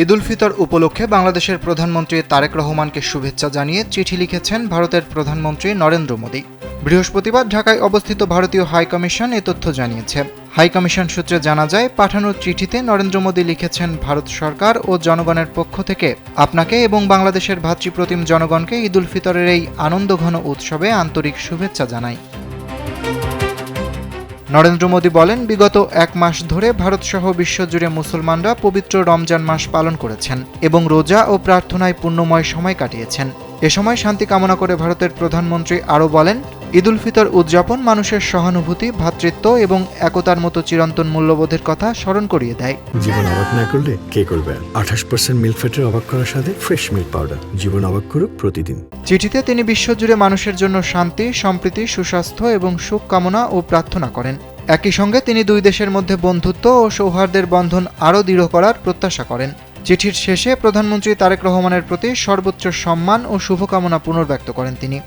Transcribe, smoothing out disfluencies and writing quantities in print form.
ঈদ উল ফিতর উপলক্ষে বাংলাদেশের প্রধানমন্ত্রী তারেক রহমানকে শুভেচ্ছা জানিয়ে চিঠি লিখেছেন ভারতের প্রধানমন্ত্রী নরেন্দ্র মোদী। বৃহস্পতিবার ঢাকায় অবস্থিত ভারতীয় হাইকমিশন এ তথ্য জানিয়েছে। হাইকমিশন সূত্রে জানা যায়, পাঠানো চিঠিতে নরেন্দ্র মোদী লিখেছেন, ভারত সরকার ও জনগণের পক্ষ থেকে আপনাকে এবং বাংলাদেশের ভ্রাতৃপ্রতিম জনগণকে ঈদ উল ফিতরের এই আনন্দঘন উৎসবে আন্তরিক শুভেচ্ছা জানাই। নরেন্দ্র মোদী বলেন, বিগত এক মাস ধরে ভারতসহ বিশ্বজুড়ে মুসলমানরা পবিত্র রমজান মাস পালন করেছেন এবং রোজা ও প্রার্থনায় পুণ্যময় সময় কাটিয়েছেন। এ সময় শান্তি কামনা করে ভারতের প্রধানমন্ত্রী আরও বলেন, ঈদ উল ফিতর উদযাপন মানুষের সহানুভূতি, ভ্রাতৃত্ব এবং একতার মতো চিরন্তন মূল্যবোধের কথা স্মরণ করিয়ে দেয়। জীবন অবাক না করলে কে করবে? 28% মিল্ক ফ্যাটের অবাক করার সাথে ফ্রেশ মিল্ক পাউডার। জীবন অবাক করুক প্রতিদিন। চিঠিতে তিনি বিশ্বজুড়ে মানুষের জন্য শান্তি, সম্প্রীতি, সুস্বাস্থ্য এবং সুখ কামনা ও প্রার্থনা করেন। একই সঙ্গে তিনি দুই দেশের মধ্যে বন্ধুত্ব ও সৌহার্দ্যের বন্ধন আরও দৃঢ় করার প্রত্যাশা করেন। চিঠির শেষে প্রধানমন্ত্রী তারেক রহমানের প্রতি সর্বোচ্চ সম্মান ও শুভকামনা পুনর্ব্যক্ত করেন তিনি।